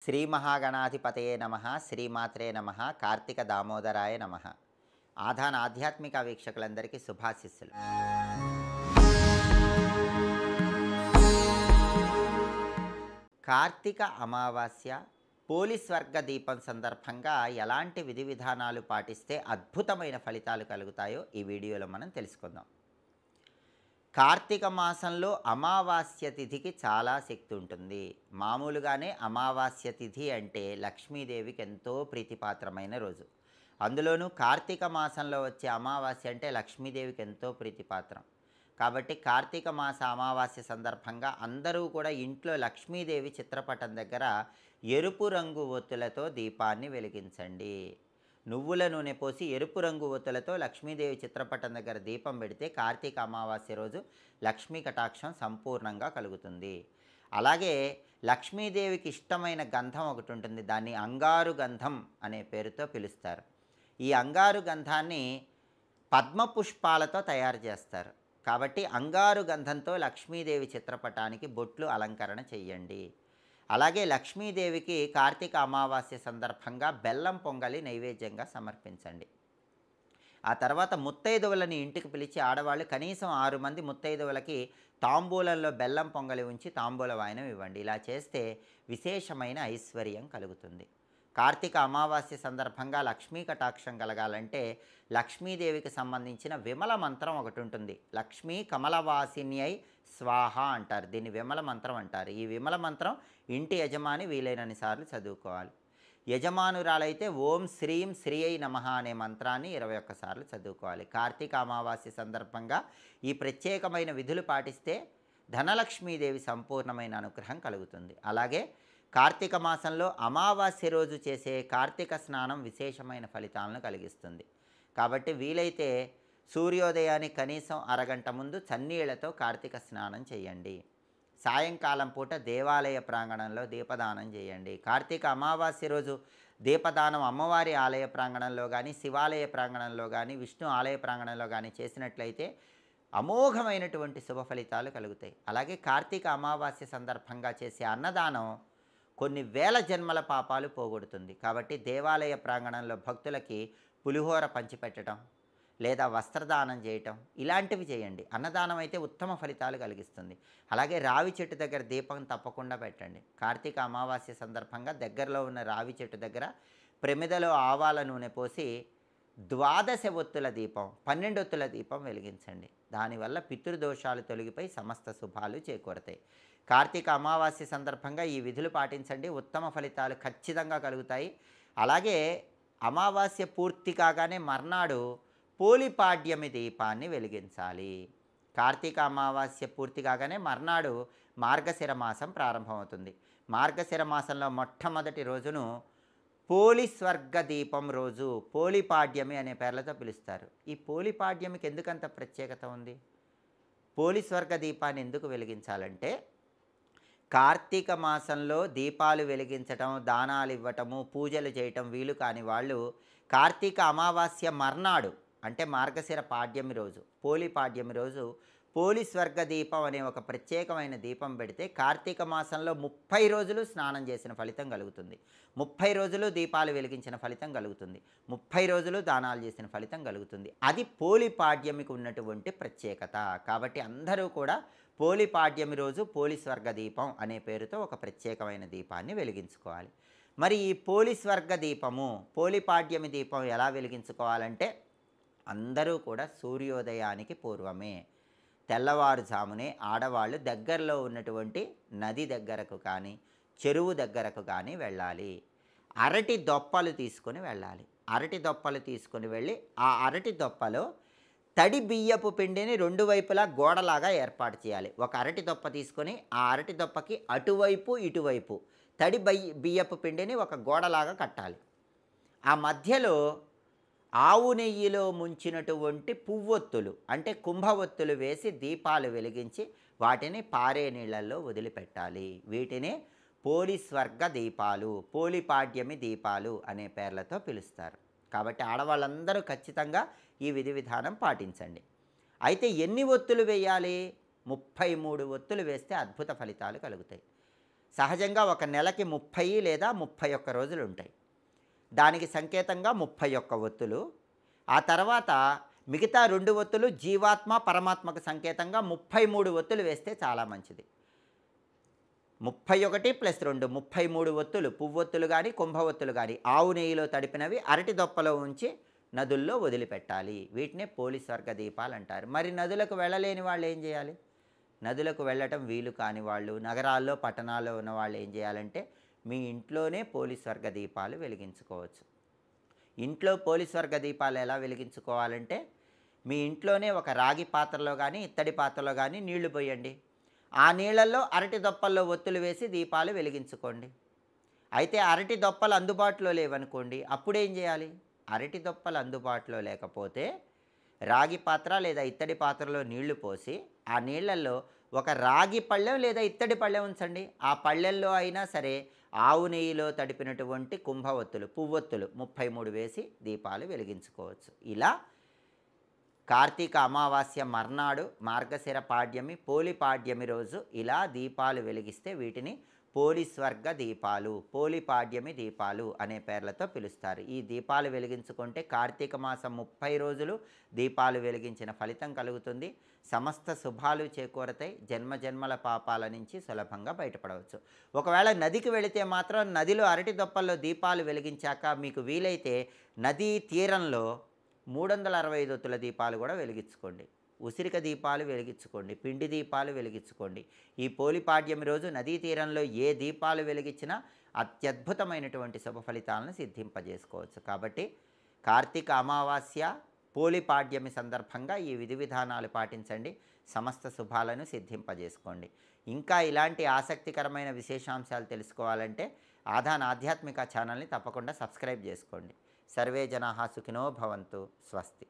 శ్రీ మహాగణాధిపతయే నమః, శ్రీమాత్రే నమః, కార్తీక దామోదరాయ నమః. ఆధాన ఆధ్యాత్మిక వీక్షకులందరికీ శుభాశిస్సులు. కార్తీక అమావాస్య పోలిస్వర్గ దీపం సందర్భంగా ఎలాంటి విధి విధానాలు పాటిస్తే అద్భుతమైన ఫలితాలు కలుగుతాయో ఈ వీడియోలో మనం తెలుసుకుందాం. కార్తీక మాసంలో అమావాస్య తిథికి చాలా శక్తి ఉంటుంది. మామూలుగానే అమావాస్య తిథి అంటే లక్ష్మీదేవికి ఎంతో ప్రీతిపాత్రమైన రోజు. అందులోనూ కార్తీక మాసంలో వచ్చే అమావాస్య అంటే లక్ష్మీదేవికి ఎంతో ప్రీతిపాత్రం. కాబట్టి కార్తీక మాస అమావాస్య సందర్భంగా అందరూ కూడా ఇంట్లో లక్ష్మీదేవి చిత్రపటం దగ్గర ఎరుపు రంగు ఒత్తులతో దీపాన్ని వెలిగించండి. నువ్వుల నూనె పోసి ఎరుపు రంగు ఒత్తులతో లక్ష్మీదేవి చిత్రపటం దగ్గర దీపం పెడితే కార్తీక అమావాస్య రోజు లక్ష్మీ కటాక్షం సంపూర్ణంగా కలుగుతుంది. అలాగే లక్ష్మీదేవికి ఇష్టమైన గంధం ఒకటి ఉంటుంది. దాన్ని అంగారు గంధం అనే పేరుతో పిలుస్తారు. ఈ అంగారు గంధాన్ని పద్మపుష్పాలతో తయారు చేస్తారు. కాబట్టి అంగారు గంధంతో లక్ష్మీదేవి చిత్రపటానికి బొట్లు అలంకరణ చెయ్యండి. అలాగే లక్ష్మీదేవికి కార్తీక అమావాస్య సందర్భంగా బెల్లం పొంగలి నైవేద్యంగా సమర్పించండి. ఆ తర్వాత ముత్తైదువులని ఇంటికి పిలిచి ఆడవాళ్ళు కనీసం 6 మంది ముత్తైదువులకి తాంబూలంలో బెల్లం పొంగలి ఉంచి తాంబూల వాయనం ఇవ్వండి. ఇలా చేస్తే విశేషమైన ఐశ్వర్యం కలుగుతుంది. కార్తీక అమావాస్య సందర్భంగా లక్ష్మీ కటాక్షం కలగాలంటే లక్ష్మీదేవికి సంబంధించిన విమల మంత్రం ఒకటి ఉంటుంది. లక్ష్మీ కమలవాసిన్యై స్వాహ అంటారు. దీన్ని విమల మంత్రం అంటారు. ఈ విమల మంత్రం ఇంటి యజమాని వీలైనన్ని సార్లు చదువుకోవాలి. యజమానురాలైతే ఓం శ్రీం శ్రీయై నమః అనే మంత్రాన్ని 21 సార్లు చదువుకోవాలి. కార్తీక అమావాస్య సందర్భంగా ఈ ప్రత్యేకమైన విధులు పాటిస్తే ధనలక్ష్మీదేవి సంపూర్ణమైన అనుగ్రహం కలుగుతుంది. అలాగే కార్తీక మాసంలో అమావాస్య రోజు చేసే కార్తీక స్నానం విశేషమైన ఫలితాలను కలిగిస్తుంది. కాబట్టి వీలైతే సూర్యోదయానికి కనీసం అరగంట ముందు చన్నీళ్లతో కార్తీక స్నానం చేయండి. సాయంకాలం పూట దేవాలయ ప్రాంగణంలో దీపదానం చేయండి. కార్తీక అమావాస్య రోజు దీపదానం అమ్మవారి ఆలయ ప్రాంగణంలో కానీ, శివాలయ ప్రాంగణంలో కానీ, విష్ణు ఆలయ ప్రాంగణంలో కానీ చేసినట్లయితే అమోఘమైనటువంటి శుభ ఫలితాలు కలుగుతాయి. అలాగే కార్తీక అమావాస్య సందర్భంగా చేసే అన్నదానం కొన్ని వేల జన్మల పాపాలు పోగొడుతుంది. కాబట్టి దేవాలయ ప్రాంగణంలో భక్తులకి పులిహోర పంచిపెట్టడం లేదా వస్త్రదానం చేయటం ఇలాంటివి చేయండి. అన్నదానం అయితే ఉత్తమ ఫలితాలు కలిగిస్తుంది. అలాగే రావి చెట్టు దగ్గర దీపం తప్పకుండా పెట్టండి. కార్తీక అమావాస్య సందర్భంగా దగ్గరలో ఉన్న రావి చెట్టు దగ్గర ప్రమిదలో ఆవాల నూనె పోసి 12 ఒత్తుల దీపం 12 ఒత్తుల దీపం వెలిగించండి. దానివల్ల పితృదోషాలు తొలగిపోయి సమస్త శుభాలు చేకూరతాయి. కార్తీక అమావాస్య సందర్భంగా ఈ విధులు పాటించండి. ఉత్తమ ఫలితాలు ఖచ్చితంగా కలుగుతాయి. అలాగే అమావాస్య పూర్తి కాగానే మర్నాడు పోలిపాడ్యమి దీపాన్ని వెలిగించాలి. కార్తీక అమావాస్య పూర్తి కాగానే మర్నాడు మార్గశిర మాసం ప్రారంభమవుతుంది. మార్గశిర మాసంలో మొట్టమొదటి రోజును పోలిస్వర్గ దీపం రోజు పోలిపాడ్యమి అనే పేర్లతో పిలుస్తారు. ఈ పోలిపాడ్యమికి ఎందుకంత ప్రత్యేకత ఉంది? పోలిస్వర్గ దీపాన్ని ఎందుకు వెలిగించాలంటే కార్తీక మాసంలో దీపాలు వెలిగించటం, దానాలు ఇవ్వటము, పూజలు చేయటం వీలు కాని వాళ్ళు కార్తీక అమావాస్య మర్నాడు అంటే మార్గశిర పాడ్యమి రోజు పోలిపాడ్యమి రోజు పోలిస్వర్గ దీపం అనే ఒక ప్రత్యేకమైన దీపం పెడితే కార్తీక మాసంలో 30 రోజులు స్నానం చేసిన ఫలితం కలుగుతుంది. 30 రోజులు దీపాలు వెలిగించిన ఫలితం కలుగుతుంది. 30 రోజులు దానాలు చేసిన ఫలితం కలుగుతుంది. అది పోలిపాడ్యమికి ఉన్నటువంటి ప్రత్యేకత. కాబట్టి అందరూ కూడా పోలిపాడ్యమి రోజు పోలిస్వర్గ దీపం అనే పేరుతో ఒక ప్రత్యేకమైన దీపాన్ని వెలిగించుకోవాలి. మరి ఈ పోలిస్వర్గ దీపము పోలిపాడ్యమి దీపం ఎలా వెలిగించుకోవాలంటే అందరూ కూడా సూర్యోదయానికి పూర్వమే తెల్లవారుజామునే ఆడవాళ్ళు దగ్గరలో ఉన్నటువంటి నది దగ్గరకు కానీ, చెరువు దగ్గరకు కానీ వెళ్ళాలి. అరటి దొప్పలు తీసుకొని వెళ్ళాలి. అరటి దొప్పలు తీసుకొని వెళ్ళి ఆ అరటి దొప్పలో తడి బియ్యపు పిండిని 2 వైపులా గోడలాగా ఏర్పాటు చేయాలి. ఒక అరటి దొప్ప తీసుకొని ఆ అరటి దొప్పకి అటువైపు ఇటువైపు తడి బియ్యపు పిండిని ఒక గోడలాగా కట్టాలి. ఆ మధ్యలో ఆవు నెయ్యిలో ముంచినటువంటి పువ్వొత్తులు అంటే కుంభవొత్తులు వేసి దీపాలు వెలిగించి వాటిని పారే నీళ్ళల్లో వదిలిపెట్టాలి. వీటిని పోలిస్వర్గ దీపాలు, పోలిపాడ్యమి దీపాలు అనే పేర్లతో పిలుస్తారు. కాబట్టి ఆడవాళ్ళందరూ ఖచ్చితంగా ఈ విధి విధానం పాటించండి. అయితే ఎన్ని ఒత్తులు వేయాలి? 33 ఒత్తులు వేస్తే అద్భుత ఫలితాలు కలుగుతాయి. సహజంగా ఒక నెలకి 30 లేదా 31 రోజులు ఉంటాయి. దానికి సంకేతంగా 31 ఒత్తులు. ఆ తర్వాత మిగతా 2 ఒత్తులు జీవాత్మ, పరమాత్మకు సంకేతంగా 33 ఒత్తులు వేస్తే చాలా మంచిది. 31 + 2 33 ఒత్తులు, పువ్వొత్తులు గానీ, కుంభవొత్తులు గానీ ఆవు నెయ్యిలో తడిపినవి అరటి దొప్పలో ఉంచి నదుల్లో వదిలిపెట్టాలి. వీటినే పోలి స్వర్గ దీపాలంటారు. మరి నదులకు వెళ్ళలేని వాళ్ళు ఏం చేయాలి? నదులకు వెళ్ళటం వీలు కాని వాళ్ళు, నగరాల్లో, పట్టణాల్లో ఉన్నవాళ్ళు ఏం చేయాలంటే, మీ ఇంట్లోనే పోలి స్వర్గ దీపాలు వెలిగించుకోవచ్చు. ఇంట్లో పోలి స్వర్గ దీపాలు ఎలా వెలిగించుకోవాలంటే, మీ ఇంట్లోనే ఒక రాగి పాత్రలో కానీ, ఇత్తడి పాత్రలో కానీ నీళ్లు పోయండి. ఆ నీళ్ళల్లో అరటి దొప్పల్లో ఒత్తులు వేసి దీపాలు వెలిగించుకోండి. అయితే అరటి దొప్పలు అందుబాటులో లేవనుకోండి, అప్పుడేం చేయాలి? అరటి దొప్పలు అందుబాటులో లేకపోతే రాగి పాత్ర లేదా ఇత్తడి పాత్రలో నీళ్లు పోసి, ఆ నీళ్ళల్లో ఒక రాగి పళ్ళెం లేదా ఇత్తడి పళ్ళెం ఉంచండి. ఆ పళ్ళెల్లో అయినా సరే ఆవు నెయ్యిలో తడిపినటువంటి కుంభవొత్తులు, పువ్వొత్తులు 33 వేసి దీపాలు వెలిగించుకోవచ్చు. ఇలా కార్తీక అమావాస్య మర్నాడు మార్గశిర పాడ్యమి, పోలి పాడ్యమి రోజు ఇలా దీపాలు వెలిగిస్తే వీటిని పోలి స్వర్గ దీపాలు, పోలి పాడ్యమి దీపాలు అనే పేర్లతో పిలుస్తారు. ఈ దీపాలు వెలిగించుకుంటే కార్తీక మాసం 30 రోజులు దీపాలు వెలిగించిన ఫలితం కలుగుతుంది. సమస్త శుభాలు చేకూరతాయి. జన్మజన్మల పాపాల నుంచి సులభంగా బయటపడవచ్చు. ఒకవేళ నదికి వెళితే మాత్రం నదిలో అరటి దొప్పల్లో దీపాలు వెలిగించాక మీకు వీలైతే నదీ తీరంలో 365 ఒత్తుల దీపాలు కూడా వెలిగించుకోండి. ఉసిరిక దీపాలు వెలిగించుకోండి. పిండి దీపాలు వెలిగించుకోండి. ఈ పోలిపాడ్యమి రోజు నదీ తీరంలో ఏ దీపాలు వెలిగించినా అత్యద్భుతమైనటువంటి శుభ ఫలితాలను సిద్ధింపజేసుకోవచ్చు. కాబట్టి కార్తీక అమావాస్య, పోలిపాడ్యమి సందర్భంగా ఈ విధి విధానాలు పాటించండి. సమస్త శుభాలను సిద్ధింపజేసుకోండి. ఇంకా ఇలాంటి ఆసక్తికరమైన విశేషాంశాలు తెలుసుకోవాలంటే ఆధాన్ ఆధ్యాత్మిక ఛానల్ని తప్పకుండా సబ్స్క్రైబ్ చేసుకోండి. సర్వే జనాః సుఖినో భవంతు. స్వస్తి.